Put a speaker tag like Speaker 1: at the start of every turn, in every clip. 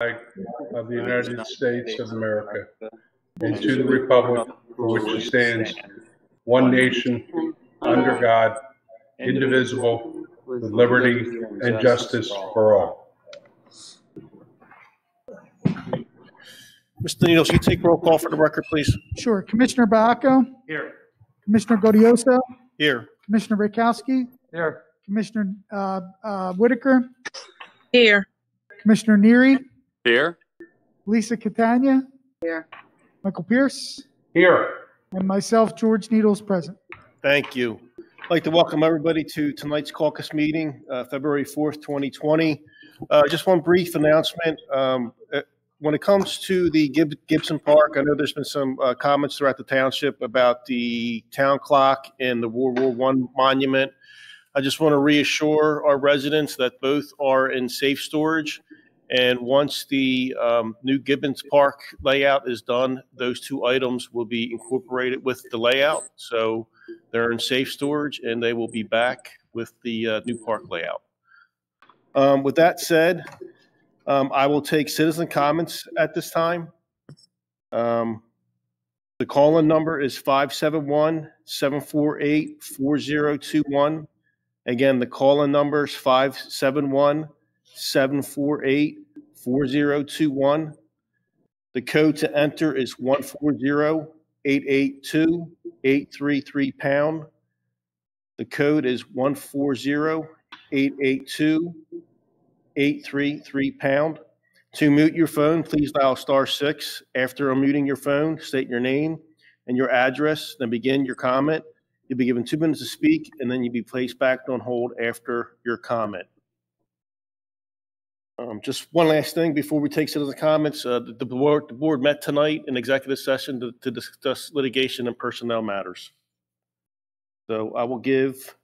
Speaker 1: flag of the United States of America, and to the republic for which it stands, one nation, under God, indivisible, with liberty and justice for all.
Speaker 2: Mr. Needles, you take roll call for the record, please.
Speaker 3: Sure. Commissioner Bacco?
Speaker 2: Here.
Speaker 3: Commissioner Godioso?
Speaker 2: Here.
Speaker 3: Commissioner Rakowski?
Speaker 2: Here.
Speaker 3: Commissioner Whitaker?
Speaker 4: Here.
Speaker 3: Commissioner Neary?
Speaker 5: Here.
Speaker 3: Lisa Catania?
Speaker 4: Here.
Speaker 3: Michael Pierce?
Speaker 1: Here.
Speaker 3: And myself, George Needles, present.
Speaker 2: Thank you. I'd like to welcome everybody to tonight's caucus meeting, February 4th, 2020. Just one brief announcement. When it comes to the Gibson Park, I know there's been some comments throughout the township about the town clock and the World War I monument. I just want to reassure our residents that both are in safe storage. And once the new Gibbons Park layout is done, those two items will be incorporated with the layout. So they're in safe storage and they will be back with the new park layout. With that said, I will take citizen comments at this time. The call-in number is 571-748-4021. Again, the call-in number is 571-748-4021. The code to enter is 140-882-833#. The code is 140-882-833#. To mute your phone, please dial *6. After unmuting your phone, state your name and your address, then begin your comment. You'll be given 2 minutes to speak, and then you'll be placed back on hold after your comment. Just one last thing before we take citizen comments. The board met tonight in executive session to discuss litigation and personnel matters. So I will give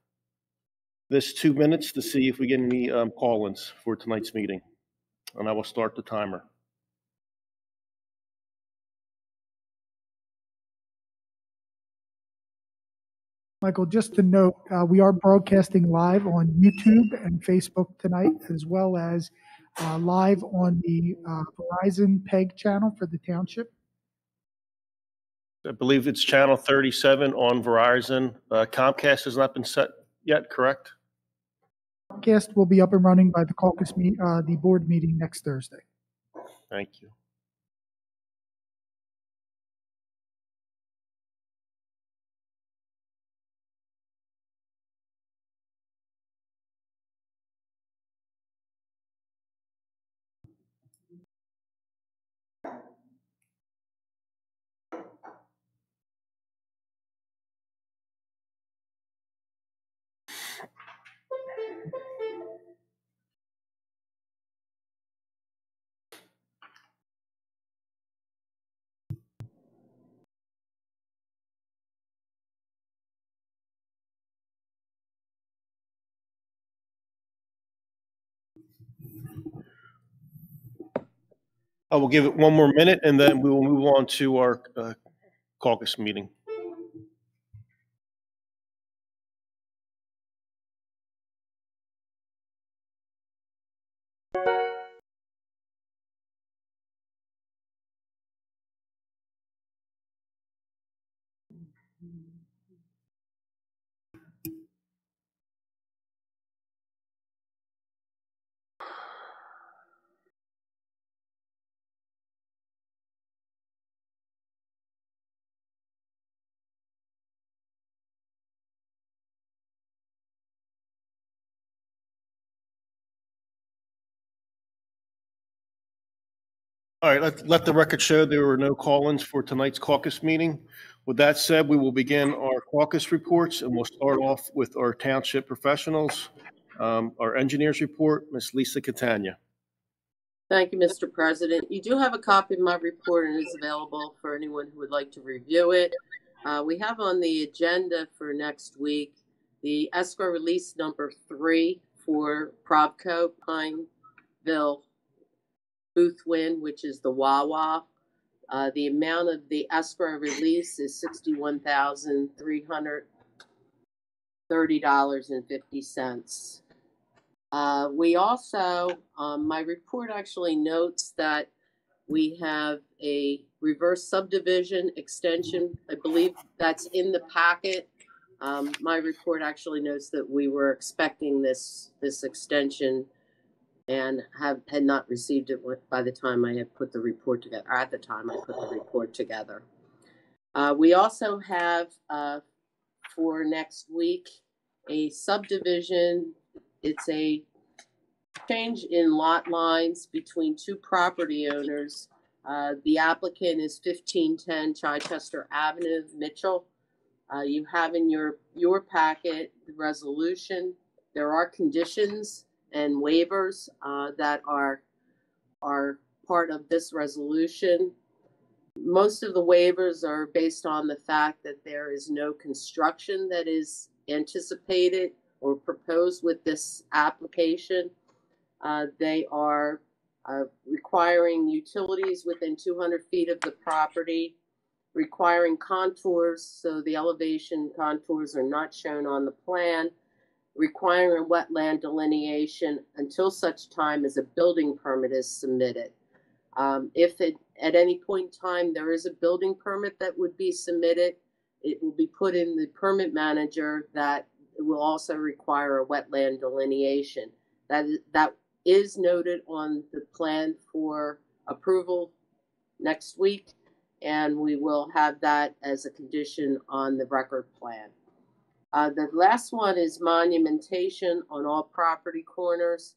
Speaker 2: this 2 minutes to see if we get any call-ins for tonight's meeting. And I will start the timer.
Speaker 3: Michael, just to note, we are broadcasting live on YouTube and Facebook tonight, as well as live on the Verizon PEG channel for the township.
Speaker 2: I believe it's channel 37 on Verizon. Comcast has not been set yet, correct?
Speaker 3: Broadcast will be up and running by the caucus the board meeting next Thursday.
Speaker 2: Thank you. I will give it 1 more minute, and then we will move on to our caucus meeting. All right, let the record show there were no call-ins for tonight's caucus meeting. With that said, we will begin our caucus reports, and we'll start off with our township professionals. Our engineers report, Ms. Lisa Catania.
Speaker 4: Thank you, Mr. President. You do have a copy of my report, and it is available for anyone who would like to review it. We have on the agenda for next week the escrow release number 3 for Probco Pineville Boothwyn, which is the Wawa. The amount of the escrow release is $61,330.50. We also, my report actually notes that we have a reverse subdivision extension. I believe that's in the packet. My report actually notes that we were expecting this extension and had not received it by the time I had put the report together, or at the time I put the report together. We also have for next week a subdivision. It's a change in lot lines between two property owners. The applicant is 1510 Chichester Avenue, Mitchell. You have in your packet the resolution. There are conditions and waivers that are part of this resolution. Most of the waivers are based on the fact that there is no construction that is anticipated or proposed with this application. They are requiring utilities within 200 feet of the property, requiring contours, so the elevation contours are not shown on the plan, requiring wetland delineation until such time as a building permit is submitted. If at any point in time there is a building permit that would be submitted, it will be put in the permit manager that it will also require a wetland delineation. That is noted on the plan for approval next week, and we will have that as a condition on the record plan. The last one is monumentation on all property corners.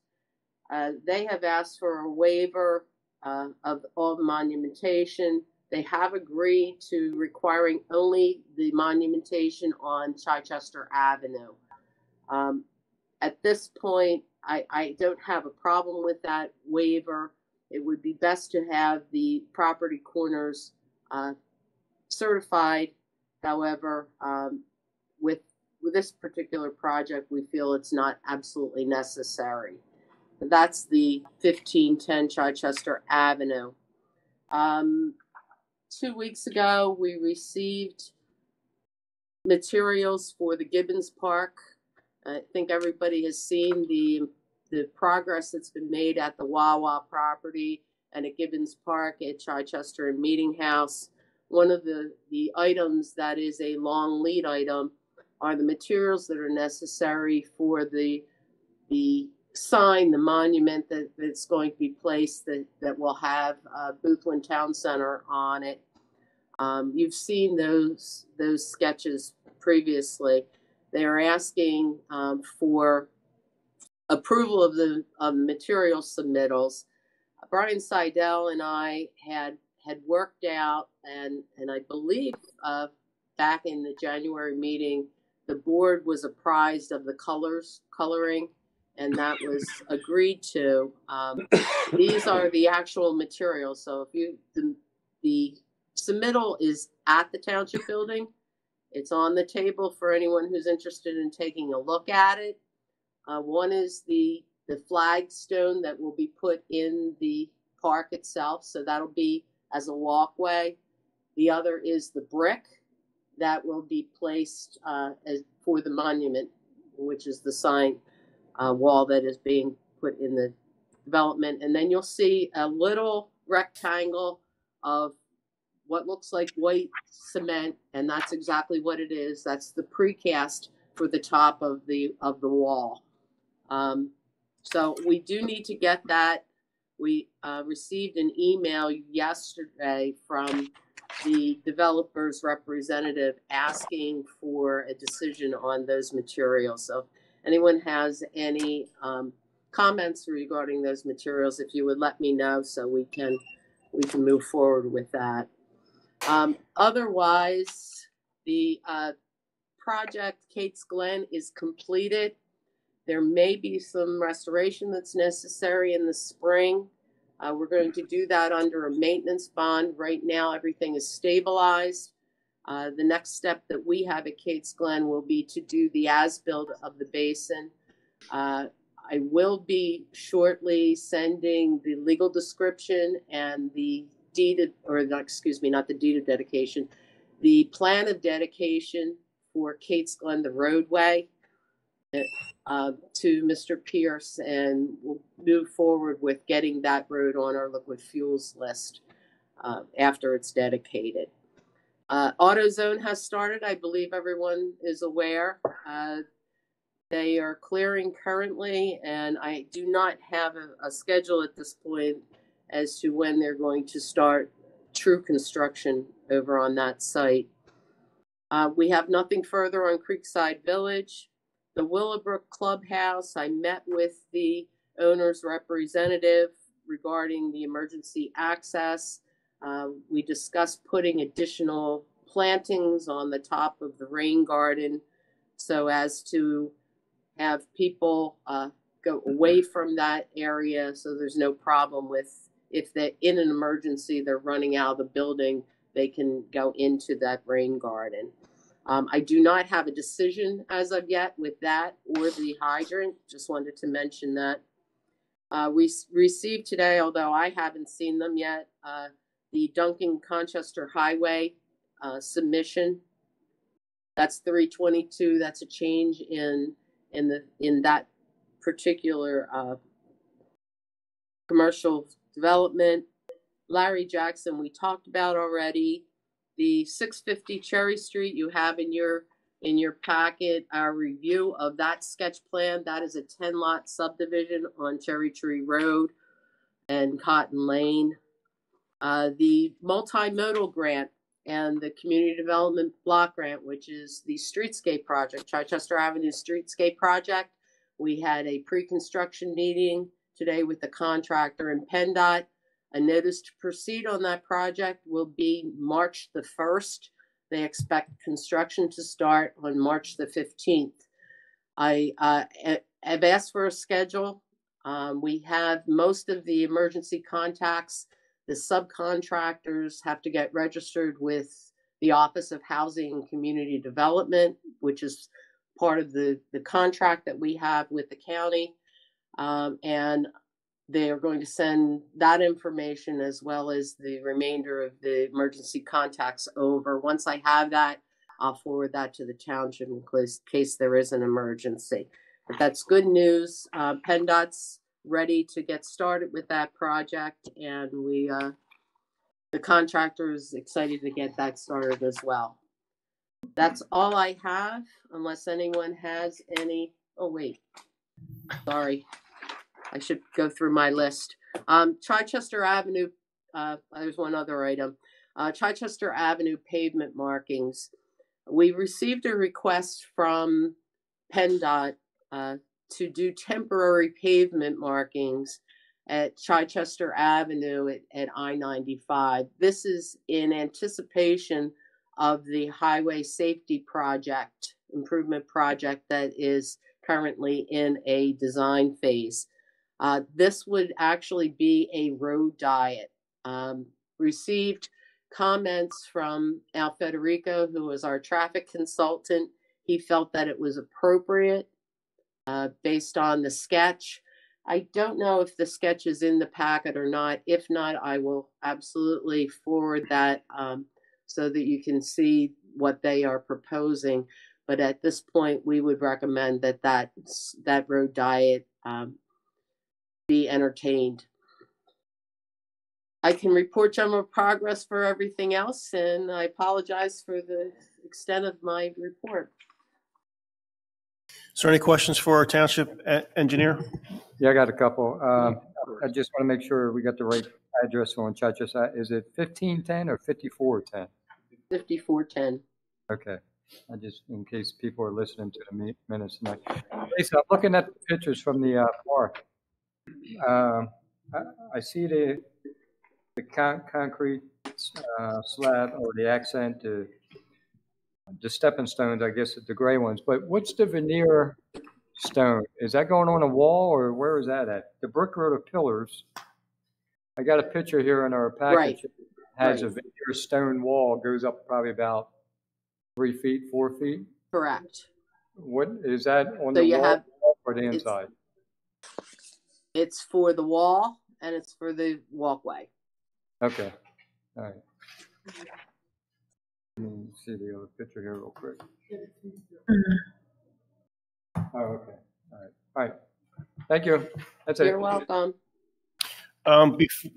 Speaker 4: They have asked for a waiver of all monumentation. They have agreed to requiring only the monumentation on Chichester Avenue. At this point, I don't have a problem with that waiver. It would be best to have the property corners certified. However, with this particular project, we feel it's not absolutely necessary. That's the 1510 Chichester Avenue. 2 weeks ago, we received materials for the Gibbons Park. I think everybody has seen the progress that's been made at the Wawa property and at Gibbons Park at Chichester and Meeting House. One of the items that is a long lead item are the materials that are necessary for the sign, the monument that's going to be placed that will have Boothwyn Town Center on it. You've seen those sketches previously. They are asking for approval of the material submittals. Brian Seidel and I had worked out, and I believe back in the January meeting, the board was apprised of the coloring, and that was agreed to. These are the actual materials. So if the submittal is at the township building, it's on the table for anyone who's interested in taking a look at it. One is the flagstone that will be put in the park itself, so that'll be as a walkway. The other is the brick that will be placed for the monument, which is the sign wall that is being put in the development. And then you'll see a little rectangle of what looks like white cement, and that's exactly what it is. That's the precast for the top of the wall. So we do need to get that. We received an email yesterday from the developer's representative asking for a decision on those materials. So if anyone has any comments regarding those materials, if you would let me know so we can move forward with that. Otherwise, the project Kate's Glen is completed. There may be some restoration that's necessary in the spring. We're going to do that under a maintenance bond. Right now, everything is stabilized. The next step that we have at Kate's Glen will be to do the as-built of the basin. I will be shortly sending the legal description and the deed, or excuse me, not the deed of dedication, the plan of dedication for Kate's Glen, the roadway. to Mr. Pierce, and we'll move forward with getting that road on our liquid fuels list after it's dedicated. AutoZone has started. I believe everyone is aware. They are clearing currently, and I do not have a schedule at this point as to when they're going to start true construction over on that site. We have nothing further on Creekside Village. The Willowbrook Clubhouse, I met with the owner's representative regarding the emergency access. We discussed putting additional plantings on the top of the rain garden so as to have people go away from that area, so there's no problem with, if they're in an emergency, they're running out of the building, they can go into that rain garden. I do not have a decision as of yet with that or the hydrant. Just wanted to mention that. We received today, although I haven't seen them yet, the Duncan Conchester Highway submission. That's 322. That's a change in that particular commercial development. Larry Jackson, we talked about already. The 650 Cherry Street, you have in your packet our review of that sketch plan. That is a 10-lot subdivision on Cherry Tree Road and Cotton Lane. The multimodal grant and the community development block grant, which is the streetscape project, Chichester Avenue streetscape project. We had a pre-construction meeting today with the contractor and PennDOT. A notice to proceed on that project will be March the 1st. They expect construction to start on March the 15th. I have asked for a schedule. We have most of the emergency contacts. The subcontractors have to get registered with the Office of Housing and Community Development, which is part of the contract that we have with the county. And they are going to send that information as well as the remainder of the emergency contacts over. Once I have that, I'll forward that to the township in case there is an emergency. But that's good news. PennDOT's ready to get started with that project, and the contractor is excited to get that started as well. That's all I have, unless anyone has any. Oh, wait. Sorry. I should go through my list. Chichester Avenue, there's one other item. Chichester Avenue pavement markings. We received a request from PennDOT to do temporary pavement markings at Chichester Avenue at I-95. This is in anticipation of the highway safety project, improvement project that is currently in a design phase. This would actually be a road diet. Received comments from Al Federico, who was our traffic consultant. He felt that it was appropriate based on the sketch. I don't know if the sketch is in the packet or not. If not, I will absolutely forward that so that you can see what they are proposing. But at this point, we would recommend that road diet be entertained. I can report general progress for everything else, and I apologize for the extent of my report.
Speaker 2: Is there any questions for our township engineer?
Speaker 5: Yeah, I got a couple. I just want to make sure we got the right address on Chichester. Is it 1510 or 5410?
Speaker 4: 5410.
Speaker 5: Okay. I just, in case people are listening to the minutes tonight. Lisa, I'm looking at the pictures from the park. I see the concrete slab or the accent, the stepping stones, I guess, the gray ones. But what's the veneer stone? Is that going on a wall, or where is that at? The brick or the pillars? I got a picture here in our package.
Speaker 4: Right.
Speaker 5: It has a veneer stone wall, goes up probably about 3 feet, 4 feet.
Speaker 4: Correct.
Speaker 5: What is that on the wall or the inside?
Speaker 4: It's for the wall and it's for the walkway.
Speaker 5: Okay. All right. Let me see the other picture here real quick. Oh, okay. All right. All right. Thank you. That's
Speaker 4: You're
Speaker 5: it.
Speaker 4: welcome.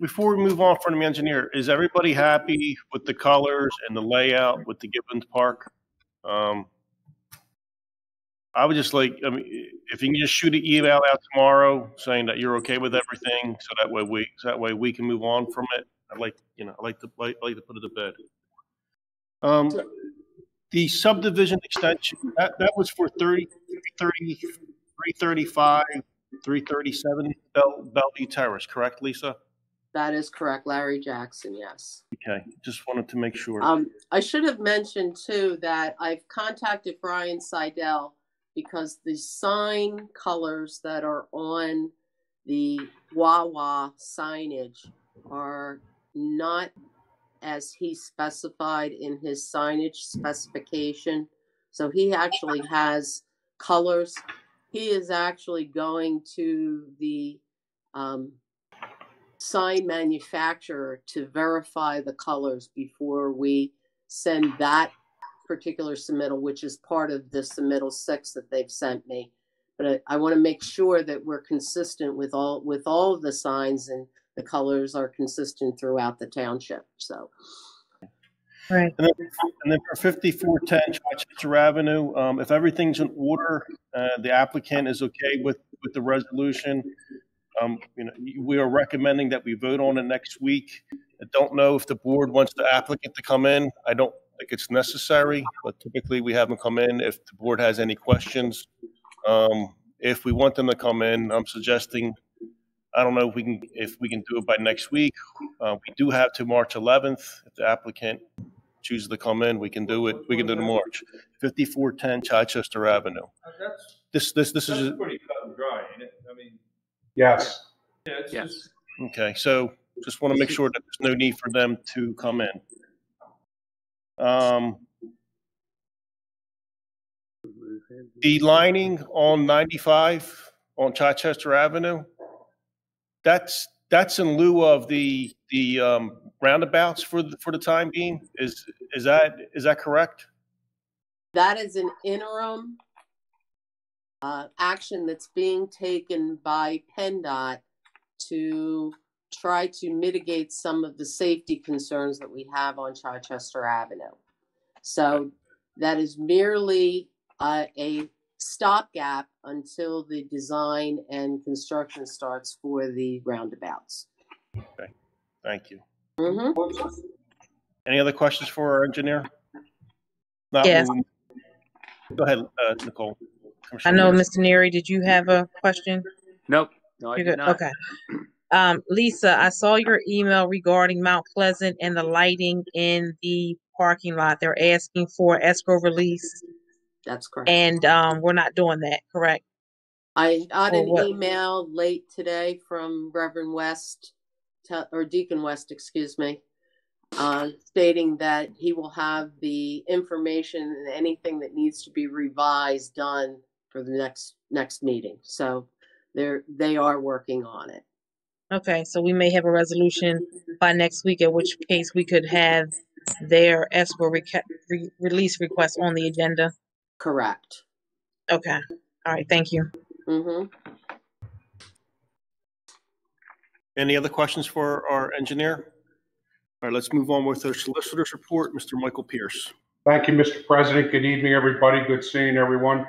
Speaker 2: Before we move on from the engineer, is everybody happy with the colors and the layout with the Gibbons Park? I would just like, I mean, if you can just shoot an email out tomorrow saying that you're okay with everything, so that way we can move on from it. I like to put it to bed. The subdivision extension, that was for 335, 337 Bellevue Terrace, correct, Lisa?
Speaker 4: That is correct, Larry Jackson, yes.
Speaker 2: Okay, just wanted to make sure.
Speaker 4: I should have mentioned too that I've contacted Brian Seidel because the sign colors that are on the Wawa signage are not as he specified in his signage specification. So he actually has colors. He is actually going to the sign manufacturer to verify the colors before we send that particular submittal, which is part of the submittal 6 that they've sent me. But I want to make sure that we're consistent with all of the signs, and the colors are consistent throughout the township. So,
Speaker 6: Right.
Speaker 2: And then for 5410 Chichester Avenue, if everything's in order, the applicant is okay with the resolution. We are recommending that we vote on it next week. I don't know if the board wants the applicant to come in. I don't think it's necessary, but typically we have them come in if the board has any questions. If we want them to come in, I'm suggesting, I don't know if we can do it by next week. We do have to March 11th. If the applicant chooses to come in, we can do it. We can do it in March. 5410 Chichester Avenue. This is
Speaker 7: pretty cut and dry, ain't it? I mean,
Speaker 1: Yes.
Speaker 7: yeah, it's just,
Speaker 2: okay. So just want to make sure that there's no need for them to come in. The lining on 95 on Chichester Avenue, that's in lieu of the roundabouts for the time being. Is that correct?
Speaker 4: that is an interim action that's being taken by PennDOT to try to mitigate some of the safety concerns that we have on Chichester Avenue. So that is merely a stopgap until the design and construction starts for the roundabouts.
Speaker 2: Okay, thank you.
Speaker 4: Mm-hmm.
Speaker 2: Any other questions for our engineer? Not
Speaker 6: Yes.
Speaker 2: Go ahead, Nicole.
Speaker 6: I know, Mr. Neary, did you have a question?
Speaker 8: Nope. No, I
Speaker 6: You're
Speaker 8: did
Speaker 6: good.
Speaker 8: not.
Speaker 6: Okay. Lisa, I saw your email regarding Mount Pleasant and the lighting in the parking lot. They're asking for escrow release,
Speaker 4: That's correct.
Speaker 6: and we're not doing that, correct?
Speaker 4: I got
Speaker 6: Or
Speaker 4: an
Speaker 6: what?
Speaker 4: email late today from Reverend West, or Deacon West, excuse me, stating that he will have the information and anything that needs to be revised done for the next meeting. So they are working on it.
Speaker 6: Okay, so we may have a resolution by next week, in which case we could have their escrow release request on the agenda.
Speaker 4: Correct.
Speaker 6: Okay. All right. Thank you.
Speaker 4: Mm-hmm.
Speaker 2: Any other questions for our engineer? All right, let's move on with our solicitor's report. Mr. Michael Pierce.
Speaker 1: Thank you, Mr. President. Good evening, everybody. Good seeing everyone.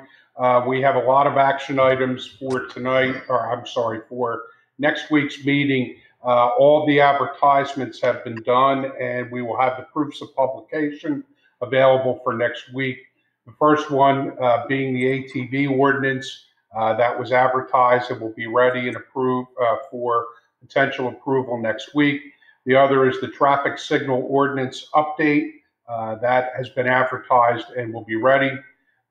Speaker 1: We have a lot of action items for tonight, or I'm sorry, for next week's meeting. All the advertisements have been done, and we will have the proofs of publication available for next week. The first one being the ATV ordinance that was advertised and will be ready and approved for potential approval next week. The other is the traffic signal ordinance update that has been advertised and will be ready.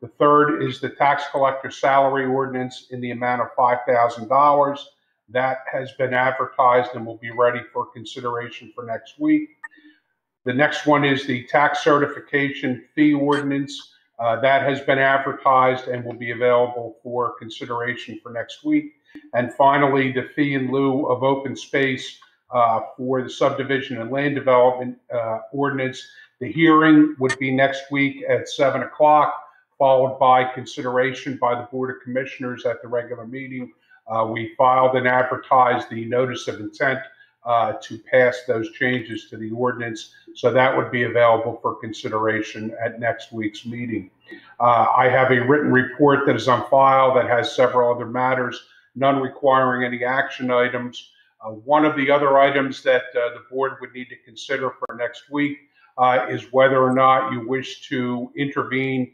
Speaker 1: The third is the tax collector salary ordinance in the amount of $5,000. That has been advertised and will be ready for consideration for next week. The next one is the tax certification fee ordinance. That has been advertised and will be available for consideration for next week. And finally, the fee in lieu of open space for the subdivision and land development ordinance. The hearing would be next week at 7 o'clock, followed by consideration by the Board of Commissioners at the regular meeting. We filed and advertised the notice of intent to pass those changes to the ordinance, so that would be available for consideration at next week's meeting. I have a written report that is on file that has several other matters, none requiring any action items. One of the other items that the board would need to consider for next week is whether or not you wish to intervene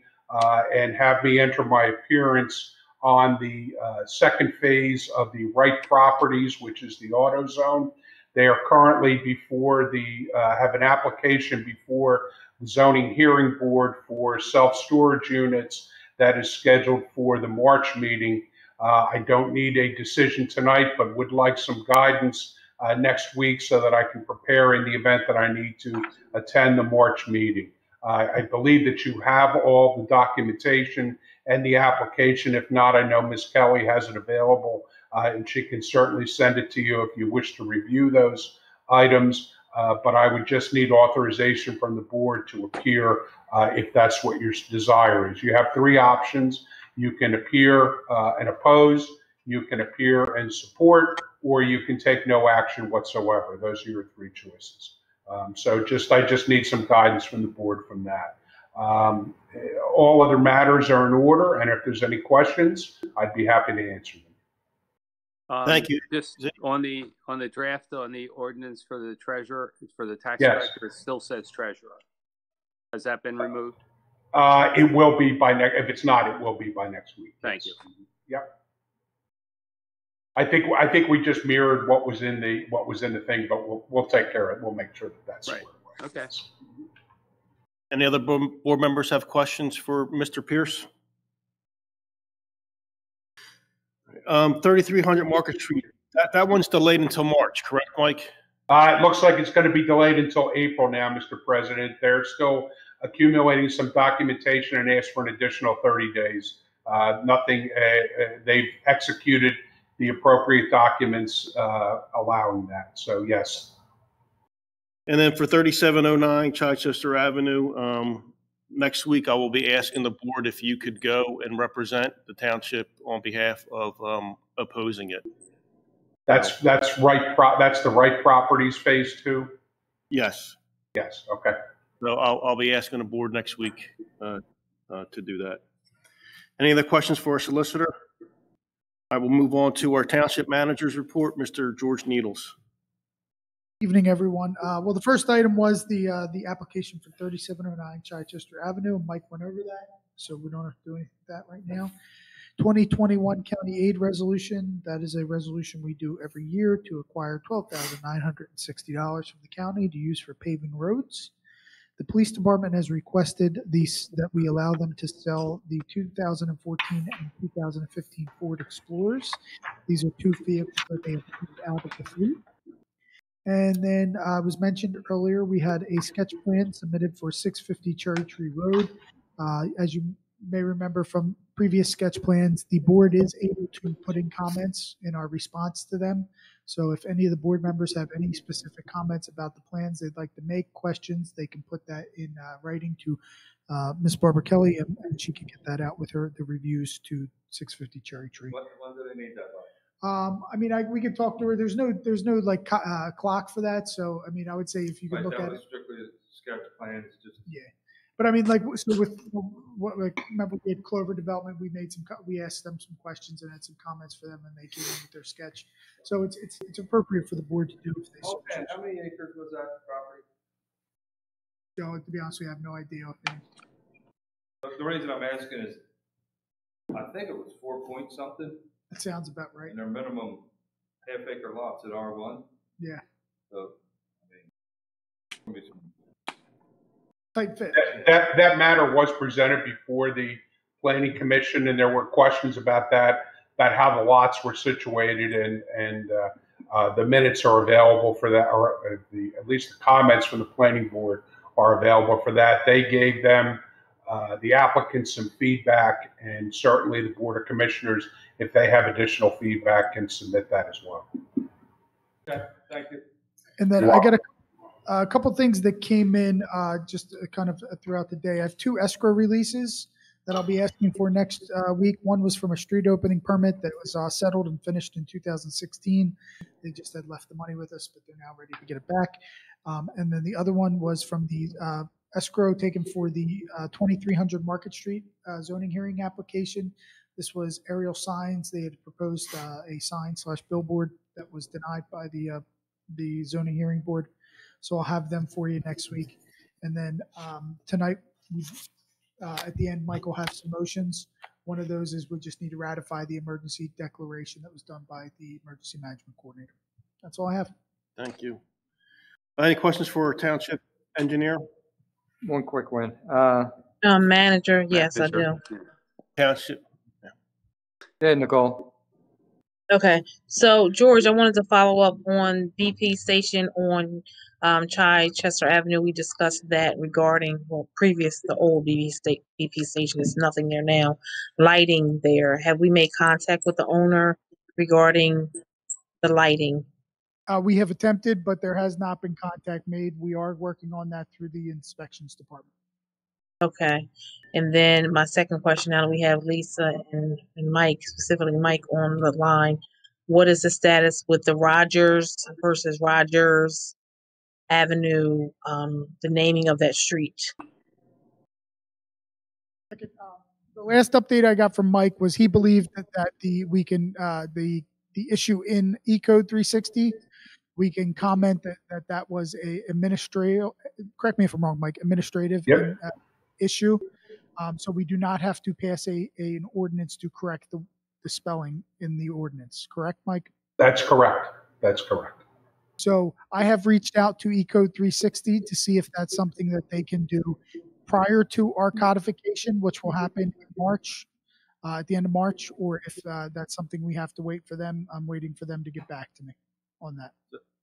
Speaker 1: and have me enter my appearance on the second phase of the Wright properties, which is the auto zone. They are currently before have an application before the zoning hearing board for self-storage units that is scheduled for the March meeting. I don't need a decision tonight, but would like some guidance next week so that I can prepare in the event that I need to attend the March meeting. I believe that you have all the documentation and the application. If not, I know Ms. Kelly has it available, and she can certainly send it to you if you wish to review those items. But I would just need authorization from the board to appear if that's what your desire is. You have three options. You can appear and oppose, you can appear and support, or you can take no action whatsoever. Those are your three choices. So I just need some guidance from the board from that. All other matters are in order, and if there's any questions, I'd be happy to answer them.
Speaker 2: Thank you.
Speaker 8: Just on the draft on the ordinance for the treasurer, for the tax
Speaker 1: Yes.
Speaker 8: collector, it still says treasurer. Has that been removed?
Speaker 1: It will be by next. If it's not, it will be by next week.
Speaker 8: Thank you.
Speaker 1: Yep. I think we just mirrored what was in the thing, but we'll take care of it. We'll make sure that that's
Speaker 8: right. Okay.
Speaker 2: Any other board members have questions for Mr. Pierce? 3300 Market Street. That one's delayed until March, correct, Mike?
Speaker 1: It looks like it's going to be delayed until April now, Mr. President. They're still accumulating some documentation and asked for an additional 30 days. Nothing. They've executed the appropriate documents allowing that. So yes.
Speaker 2: And then for 3709 Chichester Avenue, next week I will be asking the board if you could go and represent the township on behalf of opposing it.
Speaker 1: That's right. That's the Right Properties Phase 2.
Speaker 2: Yes.
Speaker 1: Yes. Okay.
Speaker 2: So I'll be asking the board next week to do that. Any other questions for our solicitor? I will move on to our township manager's report, Mr. George Needles.
Speaker 3: Evening, everyone. Well, the first item was the application for 3709 Chichester Avenue. Mike went over that, so we don't have to do anything with that right now. 2021 County Aid Resolution. That is a resolution we do every year to acquire $12,960 from the county to use for paving roads. The police department has requested that we allow them to sell the 2014 and 2015 Ford Explorers. These are two vehicles that they have moved out of the fleet. And then was mentioned earlier, we had a sketch plan submitted for 650 Cherry Tree Road. As you may remember from previous sketch plans, the board is able to put in comments in our response to them. So if any of the board members have any specific comments about the plans they'd like to make, questions, they can put that in writing to Ms. Barbara Kelly, and she can get that out with the reviews to 650 Cherry Tree.
Speaker 7: When do they need that by?
Speaker 3: I mean, we could talk to her. There's no like clock for that. So, I mean, I would say if you could look at it.
Speaker 7: Strictly a sketch plan. It's just.
Speaker 3: Yeah. But I mean, like, so with remember we had Clover Development, we asked them some questions and had some comments for them, and they came in with their sketch. So it's appropriate for the board to do if they so choose.
Speaker 7: How many acres was that property?
Speaker 3: So to be honest, we have no idea.
Speaker 7: The reason I'm asking is, I think it was 4 point something.
Speaker 3: That sounds about right.
Speaker 7: And their minimum half-acre lots at R1.
Speaker 3: Yeah.
Speaker 7: So, I mean,
Speaker 3: Tight fit.
Speaker 1: That matter was presented before the Planning Commission, and there were questions about that, about how the lots were situated, and the minutes are available for that, or at least the comments from the Planning Board are available for that. They gave them, the applicants, some feedback, and certainly the Board of Commissioners, if they have additional feedback, can submit that as well.
Speaker 7: okay, thank you.
Speaker 3: And then I got a couple things that came in just kind of throughout the day. I have two escrow releases that I'll be asking for next week. One was from a street opening permit that was settled and finished in 2016. They just had left the money with us, but they're now ready to get it back. And then the other one was from the escrow taken for the 2300 Market Street zoning hearing application. This was aerial signs. They had proposed a sign/billboard that was denied by the zoning hearing board. So I'll have them for you next week. And then tonight, at the end, Mike will have some motions. One of those is we just need to ratify the emergency declaration that was done by the emergency management coordinator. That's all I have.
Speaker 2: Thank you. Any questions for our township engineer?
Speaker 5: One quick one.
Speaker 6: Manager, yes, I do.
Speaker 2: Township.
Speaker 5: Yeah, Nicole.
Speaker 6: Okay, so George, I wanted to follow up on BP station on Chichester Avenue. We discussed that regarding, well, the old BP station. There's nothing there now. Lighting there. Have we made contact with the owner regarding the lighting?
Speaker 3: We have attempted, but there has not been contact made. We are working on that through the inspections department.
Speaker 6: Okay, and then my second question, now that we have Lisa and Mike, specifically Mike on the line, what is the status with the Rogers versus Rogers Avenue, the naming of that street?
Speaker 3: The last update I got from Mike was he believed that the issue in Ecode 360, we can comment that was a administrative, correct me if I'm wrong, Mike, administrative issue. So we do not have to pass an ordinance to correct the spelling in the ordinance. Correct, Mike?
Speaker 1: That's correct. That's correct.
Speaker 3: So I have reached out to Ecode 360 to see if that's something that they can do prior to our codification, which will happen in March, at the end of March, or if that's something we have to wait for them. I'm waiting for them to get back to me on that.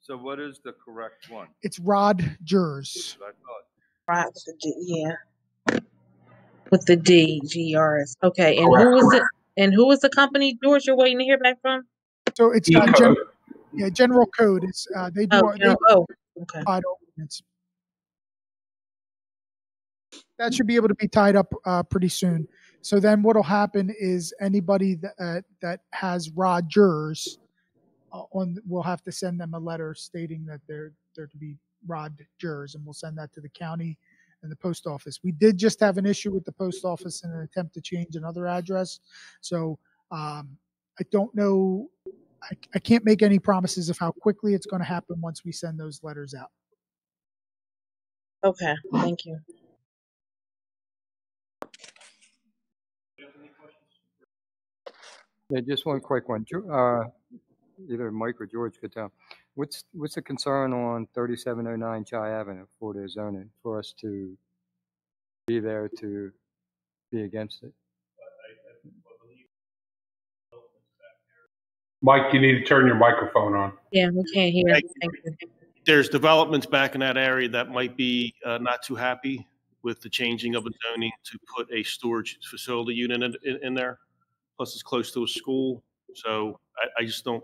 Speaker 7: So what is the correct one?
Speaker 3: It's Rogers.
Speaker 7: I thought.
Speaker 6: Right, with the D, yeah, with the D, GRS. Okay, and
Speaker 1: Correct.
Speaker 6: who was it? And who was the company, George? You're waiting to hear back from?
Speaker 3: So it's general code. It's they do.
Speaker 6: Okay.
Speaker 3: Ordinance. That should be able to be tied up pretty soon. So then what'll happen is anybody that has Rogers we'll have to send them a letter stating that they're to be Rogers, and we'll send that to the county and the post office. We did just have an issue with the post office in an attempt to change another address. So I don't know. I can't make any promises of how quickly it's going to happen once we send those letters out.
Speaker 6: Okay, thank you.
Speaker 5: Yeah, just one quick one. Either Mike or George could tell. What's the concern on 3709 Chi Avenue for the zoning, for us to be there to be against it?
Speaker 1: Mike, you need to turn your microphone on.
Speaker 6: Yeah, we can't hear. Thank you.
Speaker 2: There's developments back in that area that might be not too happy with the changing of the zoning to put a storage facility unit in there. Plus, it's close to a school, so I just don't.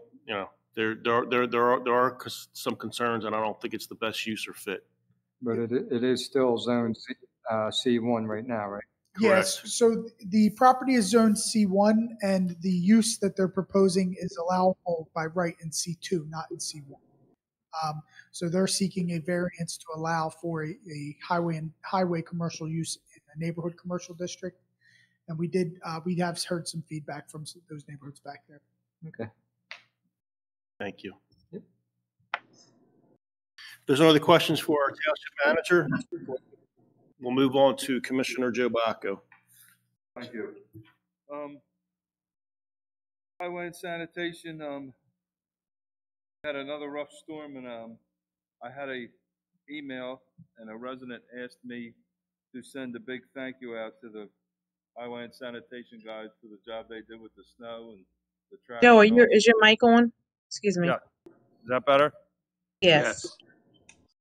Speaker 2: There are some concerns, and I don't think it's the best use or fit.
Speaker 5: But it is still zone C1 right now, right?
Speaker 3: Yes. So the property is zoned C1, and the use that they're proposing is allowable by right in C2, not in C1. So they're seeking a variance to allow for a highway commercial use in a neighborhood commercial district. And we have heard some feedback from those neighborhoods back there.
Speaker 5: Okay.
Speaker 2: Thank you. Yep. There's no other questions for our township manager. We'll move on to Commissioner Joe Bacco.
Speaker 7: Thank you. Highway and sanitation had another rough storm, and I had a email, and a resident asked me to send a big thank you out to the highway and sanitation guys for the job they did with the snow and the traffic.
Speaker 6: Joe, is your mic on? Excuse me.
Speaker 7: Yeah. Is that better?
Speaker 6: Yes.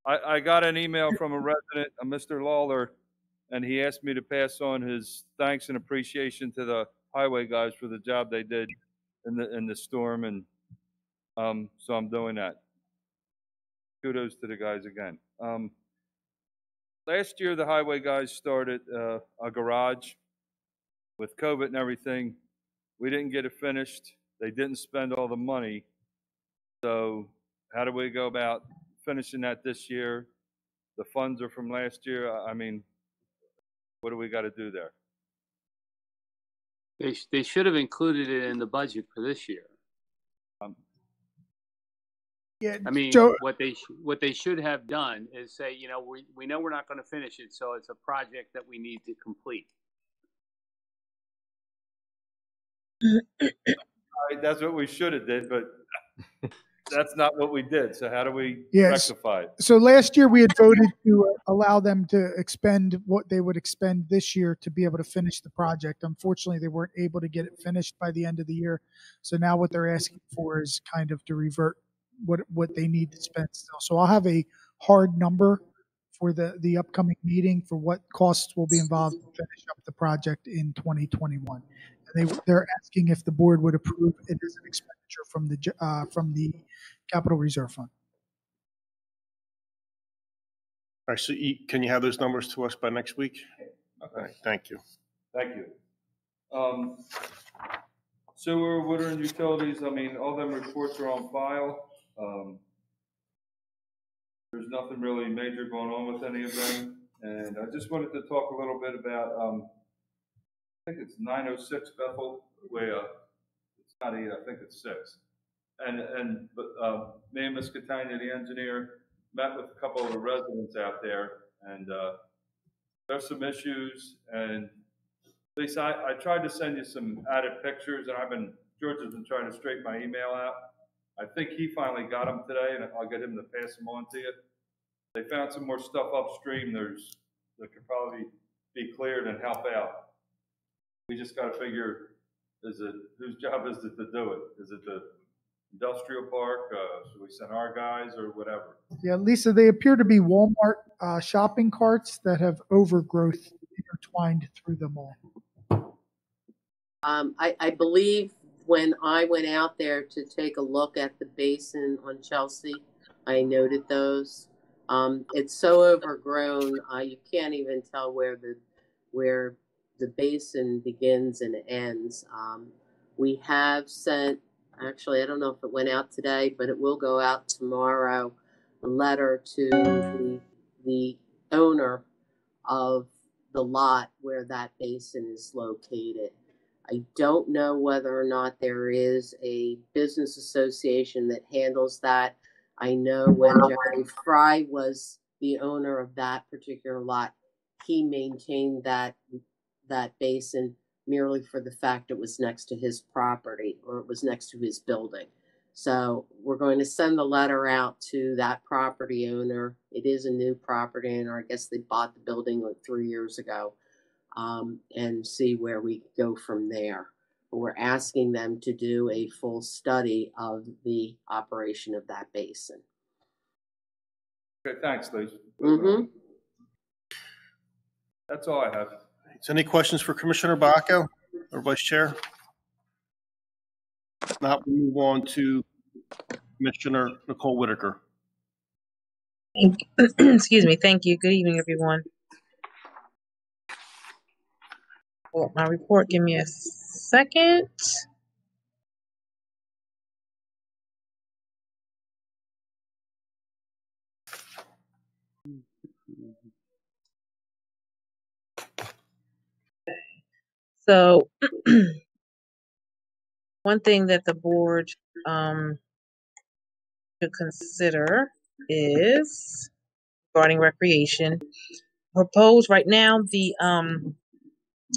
Speaker 7: I got an email from a resident, a Mr. Lawler, and he asked me to pass on his thanks and appreciation to the highway guys for the job they did in the storm, and so I'm doing that. Kudos to the guys again. Last year, the highway guys started a garage with COVID and everything, we didn't get it finished. They didn't spend all the money. So how do we go about finishing that this year? The funds are from last year. I mean, what do we got to do there?
Speaker 8: They should have included it in the budget for this year.
Speaker 3: Yeah,
Speaker 8: I mean,
Speaker 3: Joe,
Speaker 8: what they should have done is say, you know, we know we're not going to finish it, so it's a project that we need to complete.
Speaker 7: That's what we should have did, but that's not what we did. So how do we
Speaker 3: Yes.
Speaker 7: rectify it?
Speaker 3: So last year we had voted to allow them to expend what they would expend this year to be able to finish the project. Unfortunately, they weren't able to get it finished by the end of the year. So now what they're asking for is kind of to revert what they need to spend still. So I'll have a hard number for the upcoming meeting for what costs will be involved to finish up the project in 2021. And they're asking if the board would approve it as an expenditure from the Capital Reserve Fund.
Speaker 2: All right, so can you have those numbers to us by next week? Okay, thank you.
Speaker 7: Thank you. Sewer, water, and utilities, I mean, all them reports are on file. There's nothing really major going on with any of them. And I just wanted to talk a little bit about, I think it's 906 Bethel Way. It's not 8, I think it's 6. But me and Ms. Catania, the engineer, met with a couple of the residents out there, and there's some issues. And Lisa, I tried to send you some added pictures, and George has been trying to straighten my email out. I think he finally got them today, and I'll get him to pass them on to you. They found some more stuff upstream that could probably be cleared and help out. We just got to figure, whose job is it to do it? Is it the industrial park? Should we send our guys or whatever?
Speaker 3: Yeah, Lisa, they appear to be Walmart shopping carts that have overgrowth intertwined through them all.
Speaker 4: I believe when I went out there to take a look at the basin on Chelsea, I noted those. It's so overgrown, you can't even tell where the basin begins and ends. We have sent, actually, I don't know if it went out today, but it will go out tomorrow, a letter to the owner of the lot where that basin is located. I don't know whether or not there is a business association that handles that. I know when Jerry Fry was the owner of that particular lot, he maintained that basin merely for the fact it was next to his property, or it was next to his building. So we're going to send a letter out to that property owner. It is a new property owner. I guess they bought the building like 3 years ago. And see where we go from there. We're asking them to do a full study of the operation of that basin.
Speaker 7: Okay, thanks, Liz.
Speaker 4: Mm-hmm.
Speaker 7: That's all I have.
Speaker 2: Is any questions for Commissioner Bacco or Vice Chair? If not, we move on to Commissioner Nicole Whitaker.
Speaker 6: Excuse me. Thank you. Good evening, everyone. Pull up my report. Give me a second. So, one thing that the board should consider is regarding recreation. Proposed right now,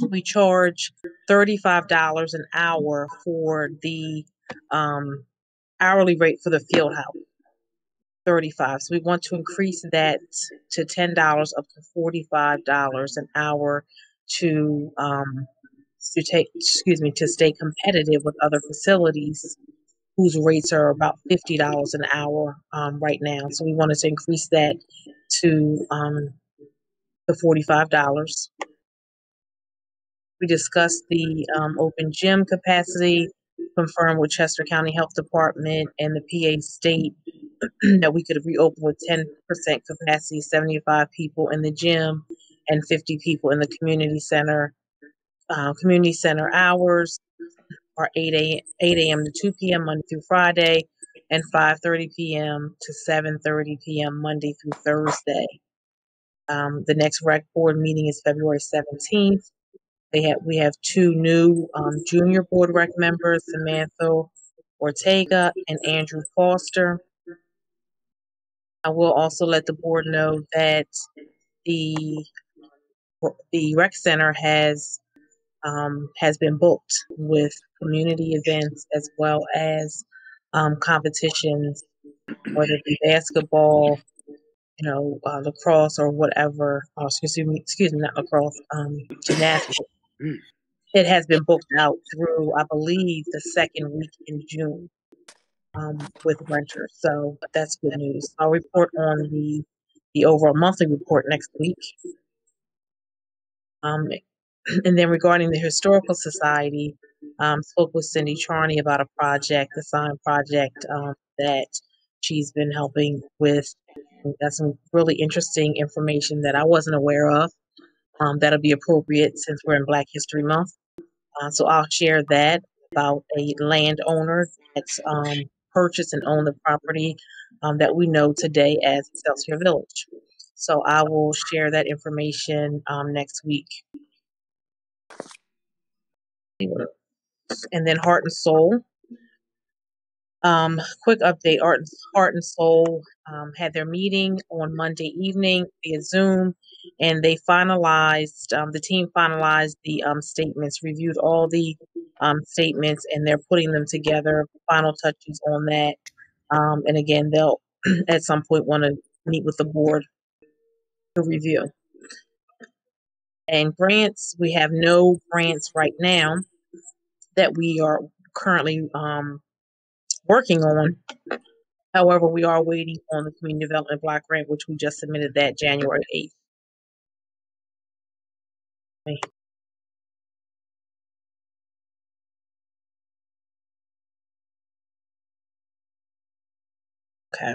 Speaker 6: we charge $35 an hour for the hourly rate for the field house. 35. So we want to increase that to $10 up to $45 an hour to stay competitive with other facilities whose rates are about $50 an hour right now. So we wanted to increase that to the $45. We discussed the open gym capacity, confirmed with Chester County Health Department and the PA State that we could reopen with 10% capacity, 75 people in the gym and 50 people in the community center. Community center hours are 8 a.m. to 2 p.m. Monday through Friday, and 5:30 p.m. to 7:30 p.m. Monday through Thursday. The next rec board meeting is February 17th. We have two new junior board rec members, Samantha Ortega and Andrew Foster. I will also let the board know that the rec center has been booked with community events as well as competitions, whether it be basketball, lacrosse or whatever. Excuse me, not lacrosse, gymnastics. It has been booked out through, I believe, the second week in June with renters. So that's good news. I'll report on the overall monthly report next week. And then regarding the Historical Society, spoke with Cindy Charney about a project, a sign project that she's been helping with. That's some really interesting information that I wasn't aware of. That'll be appropriate since we're in Black History Month. So I'll share that about a landowner that's purchased and owned the property that we know today as Excelsior Village. So I will share that information next week. And then Heart and Soul. Quick update, Heart and Soul had their meeting on Monday evening via Zoom, and they finalized, the team finalized the statements, reviewed all the statements, and they're putting them together, final touches on that. And again, they'll at some point want to meet with the board to review. And grants, we have no grants right now that we are currently working on. However, we are waiting on the Community Development Block Grant, which we just submitted that January 8th. Okay.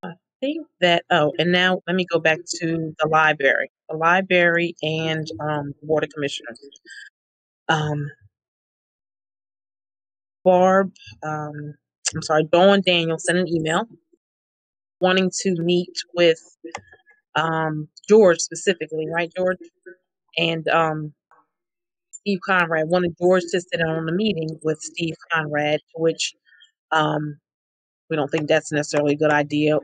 Speaker 6: I think that, and now let me go back to the library. The library and Board of Commissioners. Dawn Daniel sent an email wanting to meet with George specifically, right, George? And Steve Conrad wanted George to sit in on the meeting with Steve Conrad, which we don't think that's necessarily a good idea.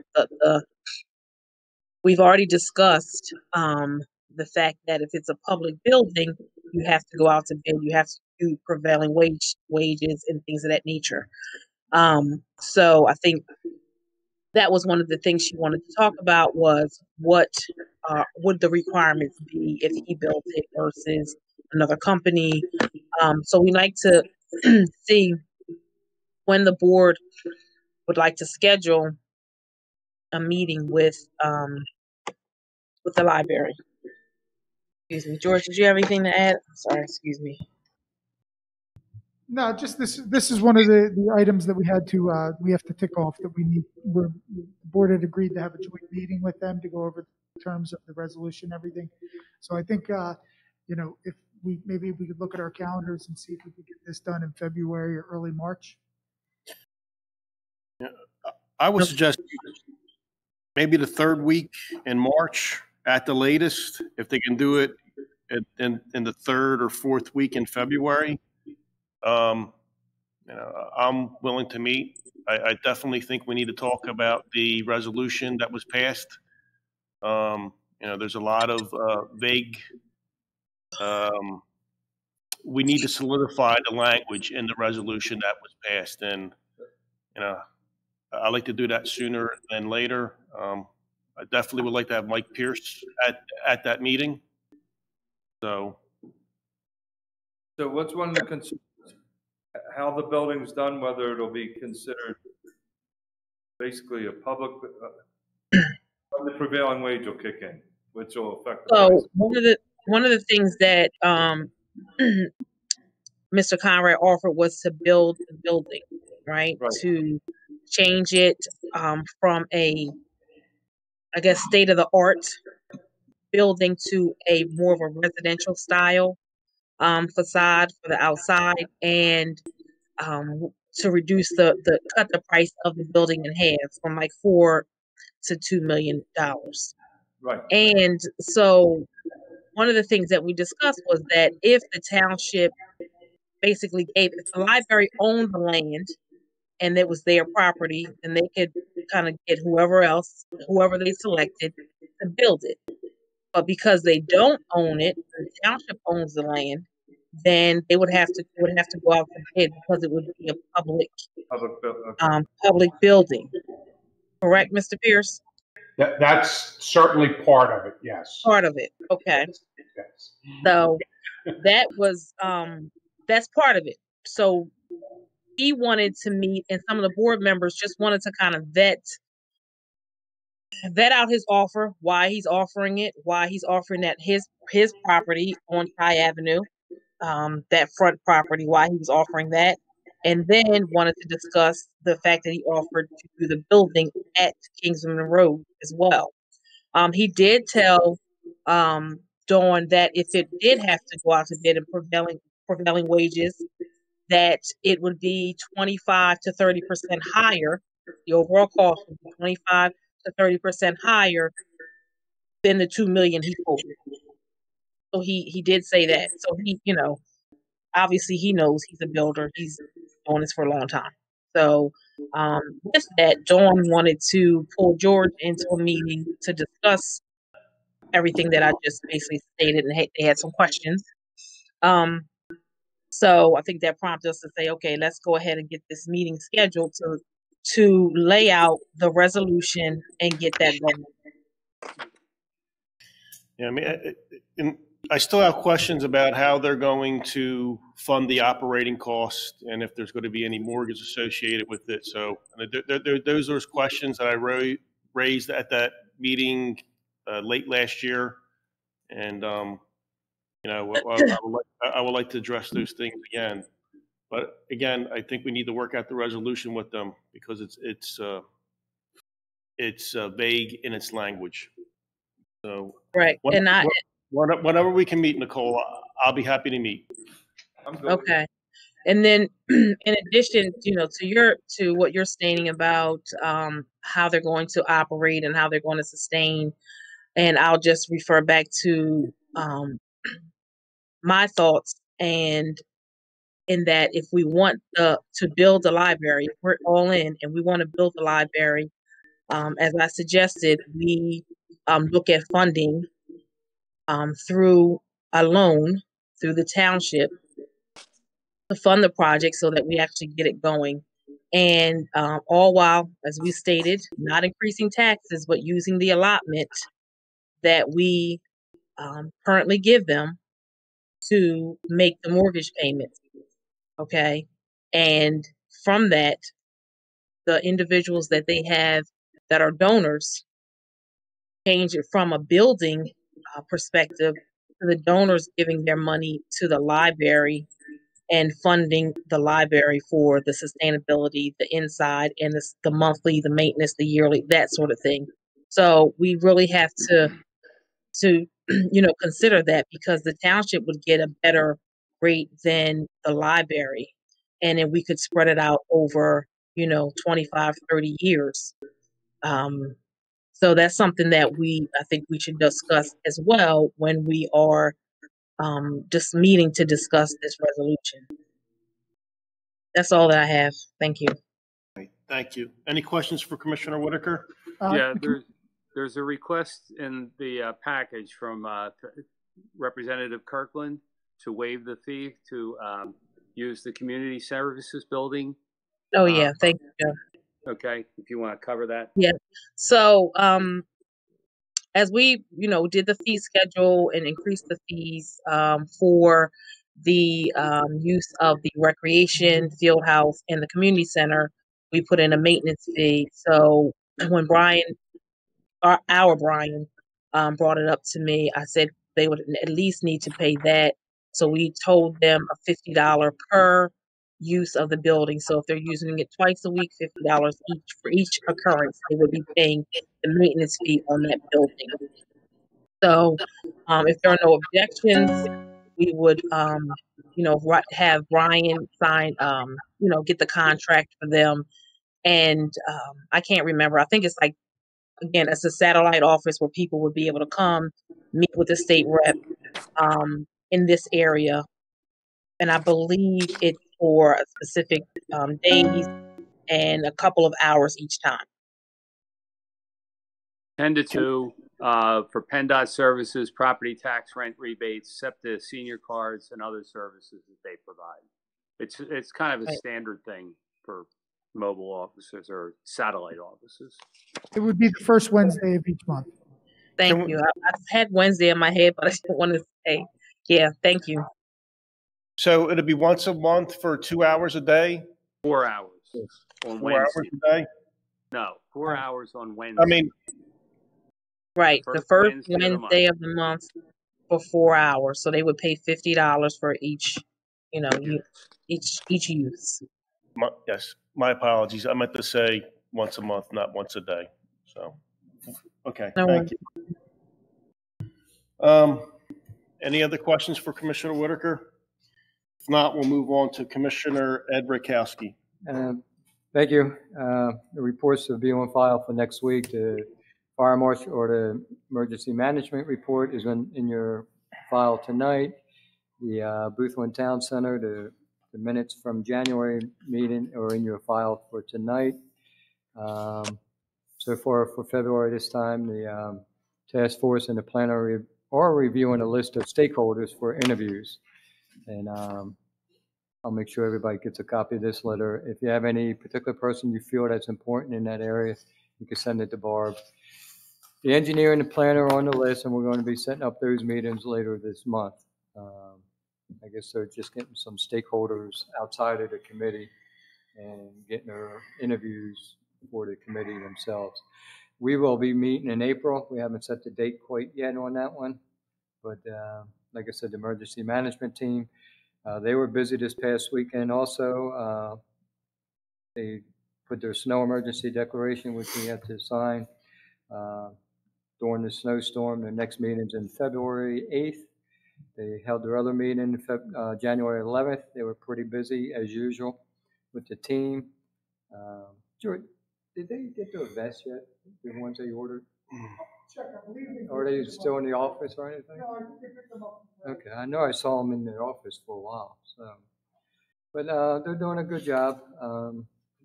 Speaker 6: We've already discussed the fact that if it's a public building, you have to go out to bid, you have to do prevailing wages and things of that nature. So I think that was one of the things she wanted to talk about was what would the requirements be if he built it versus another company. So we like to see when the board would like to schedule a meeting with the library. Excuse me, George, did you have anything to add? Sorry, excuse me.
Speaker 3: No, just this is one of the items that we have to tick off that the board had agreed to have a joint meeting with them to go over the terms of the resolution, everything. So I think, if maybe we could look at our calendars and see if we could get this done in February or early March.
Speaker 2: Yeah, I would suggest maybe the third week in March at the latest, if they can do it in the third or fourth week in February. I'm willing to meet. I definitely think we need to talk about the resolution that was passed. There's a lot of vague. We need to solidify the language in the resolution that was passed, and I like to do that sooner than later. I definitely would like to have Mike Pierce at that meeting. So
Speaker 7: what's one of the concerns? How the building's done, whether it'll be considered basically a public, when the prevailing wage will kick in, which will affect the price.
Speaker 6: One of the things that Mr. Conrad offered was to build the building, right? To change it from a, I guess, state of the art building to a more of a residential style facade for the outside, and to reduce cut the price of the building in half from like $4 to $2 million.
Speaker 5: Right.
Speaker 6: And so one of the things that we discussed was that if the township basically if the library owned the land and it was their property, then they could kind of get whoever they selected to build it. But because they don't own it, the township owns the land, then it would have to go out to bid because it would be a public building. Correct, Mr. Pierce?
Speaker 1: That's certainly part of it, yes.
Speaker 6: Part of it. Okay.
Speaker 1: Yes.
Speaker 6: So that was that's part of it. So he wanted to meet, and some of the board members just wanted to kind of vet out his offer, why he's offering it, why he's offering that his property on High Avenue, that front property, why he was offering that, and then wanted to discuss the fact that he offered to do the building at Kingsman Road as well. He did tell Dawn that if it did have to go out to bid at prevailing wages, that it would be 25 to 30% higher. The overall cost would be 25 to 30% higher than the $2 million he quoted. So he did say that. So he, obviously he knows he's a builder. He's doing this for a long time. So with that, Dawn wanted to pull George into a meeting to discuss everything that I just basically stated, and they had some questions. So I think that prompted us to say, okay, let's go ahead and get this meeting scheduled to lay out the resolution and get that going.
Speaker 2: Yeah, I mean, I still have questions about how they're going to fund the operating cost and if there's going to be any mortgage associated with it. So those are questions that I raised at that meeting late last year, and I would like to address those things again. But again, I think we need to work out the resolution with them because it's vague in its language. So
Speaker 6: right,
Speaker 2: whenever we can meet, Nicole, I'll be happy to meet.
Speaker 6: Okay, and then in addition, to what you're stating about how they're going to operate and how they're going to sustain, and I'll just refer back to my thoughts, and in that if we want to build a library, if we're all in and we want to build a library, as I suggested, we look at funding through a loan through the township to fund the project so that we actually get it going. And all while, as we stated, not increasing taxes, but using the allotment that we currently give them to make the mortgage payments. Okay. And from that, the individuals that they have that are donors change it from a building perspective to the donors giving their money to the library and funding the library for the sustainability, the inside, and the monthly, the maintenance, the yearly, that sort of thing. So we really have to consider that, because the township would get a better rate than the library, and then we could spread it out over 25, 30 years. So that's something that I think we should discuss as well when we are just meeting to discuss this resolution. That's all that I have. Thank you.
Speaker 2: Thank you. Any questions for Commissioner Whitaker?
Speaker 8: Yeah, there's a request in the package from Representative Kirkland to waive the fee to use the community services building.
Speaker 6: Oh, yeah. Thank you.
Speaker 8: Okay, if you want to cover that.
Speaker 6: Yeah. So as we, did the fee schedule and increased the fees for the use of the recreation field house and the community center, we put in a maintenance fee. So when our Brian brought it up to me, I said they would at least need to pay that. So we told them a $50 per use of the building. So if they're using it twice a week, $50 each for each occurrence, they would be paying the maintenance fee on that building. So if there are no objections, we would, have Brian sign, get the contract for them. And I can't remember. I think it's like, again, it's a satellite office where people would be able to come meet with the state rep in this area. And I believe it's for a specific days and a couple of hours each time.
Speaker 8: 10 to 2 for PennDOT services, property tax, rent rebates, SEPTA senior cards, and other services that they provide. It's kind of a standard thing for mobile offices or satellite offices.
Speaker 3: It would be the first Wednesday of each month.
Speaker 6: Thank you. I've had Wednesday in my head, but I didn't want to say. Yeah, thank you.
Speaker 2: So it'll be once a month for 2 hours a day?
Speaker 8: 4 hours on
Speaker 2: 4
Speaker 8: Wednesday.
Speaker 2: hours a day?
Speaker 8: No, 4 hours on Wednesday.
Speaker 2: I mean,
Speaker 6: right, the first Wednesday of the month for 4 hours. So they would pay $50 for each, each use.
Speaker 2: yes, my apologies. I meant to say once a month, not once a day. So, okay, thank you. Any other questions for Commissioner Whitaker? If not, we'll move on to Commissioner Ed Rakowski.
Speaker 5: Thank you. The reports will be on file for next week. The fire marshal or the emergency management report is in your file tonight. The Boothwyn Town Center, the minutes from January meeting are in your file for tonight. So far for February this time, the task force and the planner are reviewing a list of stakeholders for interviews. And I'll make sure everybody gets a copy of this letter. If you have any particular person you feel that's important in that area, you can send it to Barb. The engineer and the planner are on the list, and we're going to be setting up those meetings later this month. I guess they're just getting some stakeholders outside of the committee and getting their interviews for the committee themselves. We will be meeting in April. We haven't set the date quite yet on that one. But like I said, the emergency management team, they were busy this past weekend also. They put their snow emergency declaration, which we had to sign during the snowstorm. Their next meeting's in February 8th. They held their other meeting January 11th. They were pretty busy as usual with the team. George, did they get their vests yet? The ones they ordered? Are they still in the office or anything? No, I think they picked them up. Okay, I know I saw them in the office for a while. So, but they're doing a good job.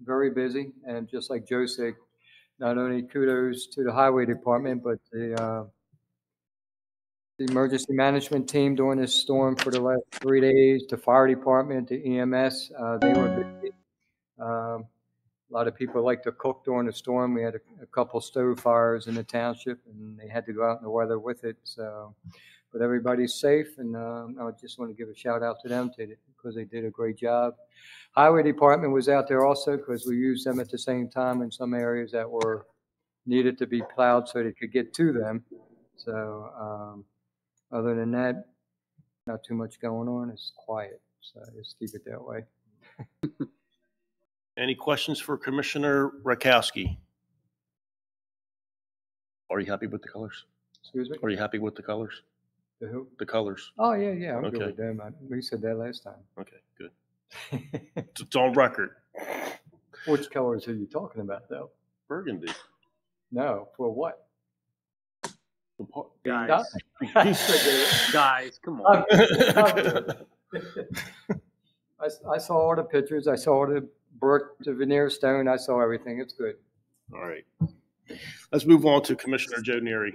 Speaker 5: Very busy, and just like Joe said, not only kudos to the highway department, but the emergency management team during this storm for the last 3 days, the fire department, the EMS, they were busy. A lot of people like to cook during the storm. We had a couple stove fires in the township, and they had to go out in the weather with it. So, but everybody's safe, and I just want to give a shout out to them because they did a great job. Highway department was out there also because we used them at the same time in some areas that were needed to be plowed so they could get to them. So other than that, not too much going on. It's quiet, so just keep it that way.
Speaker 2: Any questions for Commissioner Rakowski? Are you happy with the colors?
Speaker 5: Excuse me?
Speaker 2: Are you happy with the colors?
Speaker 5: The who?
Speaker 2: The colors.
Speaker 5: Oh, yeah, I'm
Speaker 2: Okay.
Speaker 5: good with them. We said that last time.
Speaker 2: Okay, good. It's on record.
Speaker 5: Which colors are you talking about, though?
Speaker 2: Burgundy.
Speaker 5: No, for what?
Speaker 8: Guys, guys, come on.
Speaker 5: I saw all the pictures. I saw the brick, the veneer stone. I saw everything. It's good.
Speaker 2: All right. Let's move on to Commissioner Joe Neary.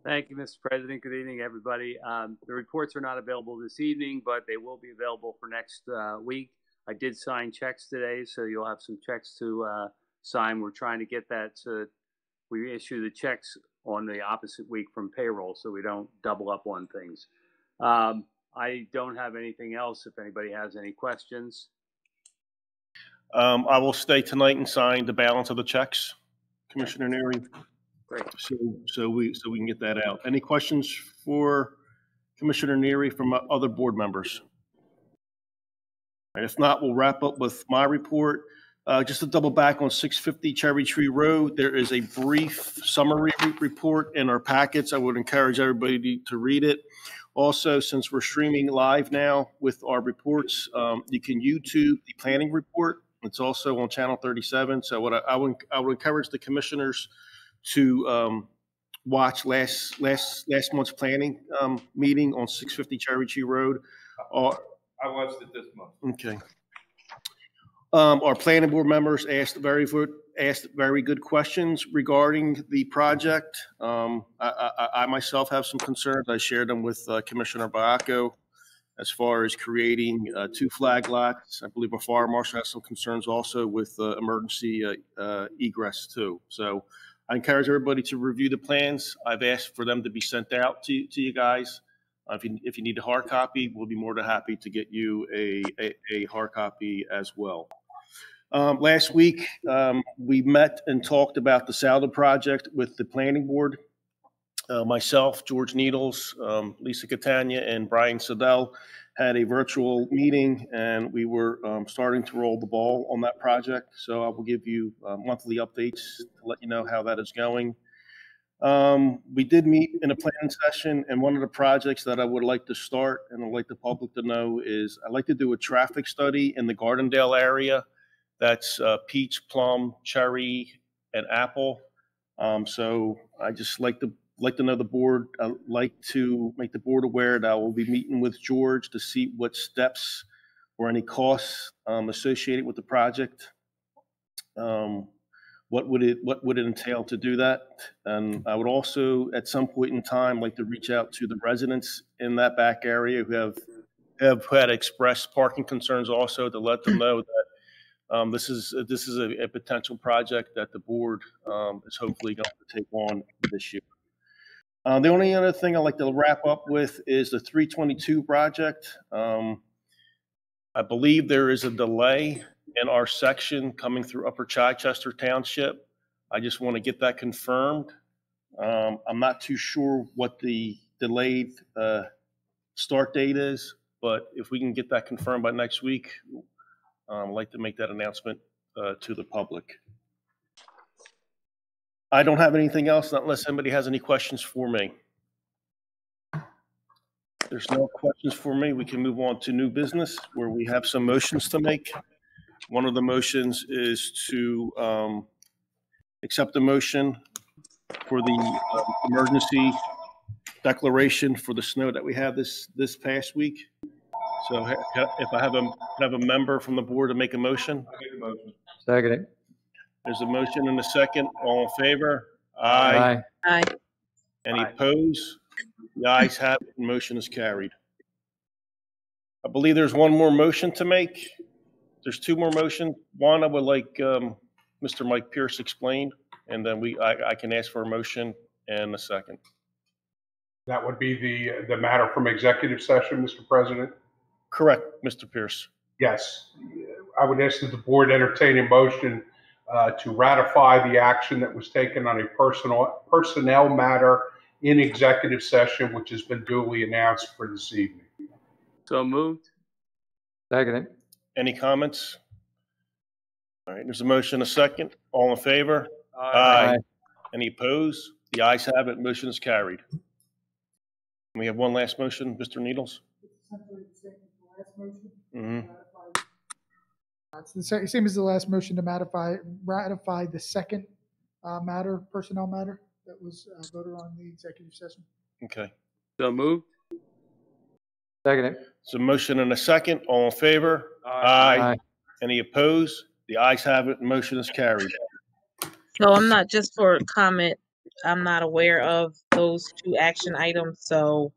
Speaker 8: Thank you, Mr. President. Good evening, everybody. The reports are not available this evening, but they will be available for next week. I did sign checks today, so you'll have some checks to sign. We're trying to get that so we issue the checks on the opposite week from payroll so we don't double up on things. I don't have anything else if anybody has any questions.
Speaker 2: I will stay tonight and sign the balance of the checks, Commissioner Neary.
Speaker 8: Great.
Speaker 2: So we can get that out. Any questions for Commissioner Neary from other board members? And if not, we'll wrap up with my report. Just to double back on 650 Cherry Tree Road, there is a brief summary report in our packets. I would encourage everybody to read it. Also, since we're streaming live now with our reports, you can YouTube the planning report. It's also on Channel 37. So what I would encourage the commissioners to watch last month's planning meeting on 650 Cherry Tree Road.
Speaker 7: I watched it this month.
Speaker 2: Okay. Our planning board members asked very good questions regarding the project. I myself have some concerns. I shared them with Commissioner Baiaco as far as creating 2 flag lots. I believe our fire marshal has some concerns also with emergency egress too. So I encourage everybody to review the plans. I've asked for them to be sent out to you guys. If you need a hard copy, we'll be more than happy to get you a hard copy as well. Last week, we met and talked about the Saldo project with the planning board. Myself, George Needles, Lisa Catania, and Brian Siddell had a virtual meeting, and we were starting to roll the ball on that project. So I will give you monthly updates to let you know how that is going. We did meet in a planning session, and one of the projects that I would like to start and I'd like the public to know is I'd like to do a traffic study in the Gardendale area. That's peach, plum, cherry, and apple. So I just like to know the board. I'd like to make the board aware that I will be meeting with George to see what steps or any costs associated with the project. What would it entail to do that? And I would also, at some point in time, like to reach out to the residents in that back area who have had expressed parking concerns also, to let them know that this is a potential project that the board is hopefully going to take on this year. The only other thing I'd like to wrap up with is the 322 project. I believe there is a delay in our section coming through Upper Chichester Township. I just want to get that confirmed. I'm not too sure what the delayed start date is, but if we can get that confirmed by next week, I'd like to make that announcement to the public. I don't have anything else unless anybody has any questions for me. If there's no questions for me, we can move on to new business where we have some motions to make. One of the motions is to accept the motion for the emergency declaration for the snow that we had this past week. So if I have a member from the board to make a motion.
Speaker 7: I make a motion.
Speaker 5: Second it.
Speaker 2: There's a motion and a second. All in favor? Aye.
Speaker 6: Aye.
Speaker 2: Any opposed? The ayes have it. Motion is carried. I believe there's one more motion to make. There's 2 more motions. One I would like Mr. Mike Pierce explained, and then I can ask for a motion and a second.
Speaker 1: That would be the matter from executive session, Mr. President?
Speaker 2: Correct, Mr. Pierce.
Speaker 1: Yes. I would ask that the board entertain a motion to ratify the action that was taken on a personnel matter in executive session, which has been duly announced for this evening.
Speaker 8: So moved.
Speaker 5: Second it.
Speaker 2: Any comments? All right, there's a motion, a second. All in favor?
Speaker 5: Aye.
Speaker 2: Any opposed? The ayes have it. Motion is carried. We have one last motion, Mr. Needles. Mm-hmm.
Speaker 3: It's the same as the last motion to ratify the second personnel matter that was voted on in the executive session.
Speaker 2: Okay.
Speaker 8: So moved.
Speaker 5: Second it.
Speaker 2: So motion and a second. All in favor?
Speaker 5: Aye.
Speaker 2: Any opposed? The ayes have it. Motion is carried.
Speaker 6: So I'm not, just for comment, I'm not aware of those 2 action items, so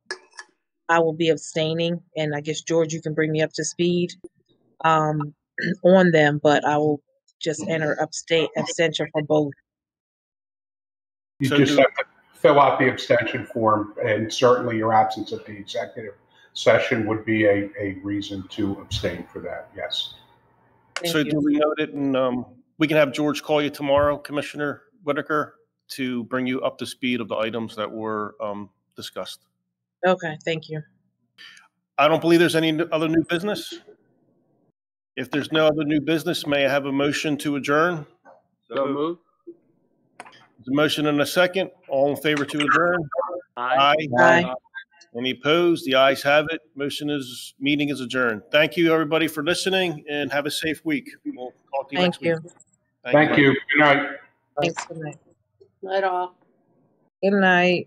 Speaker 6: I will be abstaining. And I guess, George, you can bring me up to speed on them, but I will just enter abstention for both.
Speaker 1: You just have to fill out the abstention form, and certainly your absence at the executive session would be a reason to abstain for that, yes.
Speaker 2: So do we note it, and we can have George call you tomorrow, Commissioner Whitaker, to bring you up to speed of the items that were discussed.
Speaker 6: Okay, thank you.
Speaker 2: I don't believe there's any other new business. If there's no other new business, may I have a motion to adjourn?
Speaker 8: So moved.
Speaker 2: There's a motion and a second. All in favor to adjourn?
Speaker 8: Aye.
Speaker 6: Aye.
Speaker 2: Any opposed? The ayes have it. Meeting is adjourned. Thank you, everybody, for listening, and have a safe week. We'll talk to you next
Speaker 6: Thank
Speaker 2: week.
Speaker 6: you.
Speaker 1: Thank you. Good night.
Speaker 6: Thanks. Good night.
Speaker 4: Night all.
Speaker 6: Good night.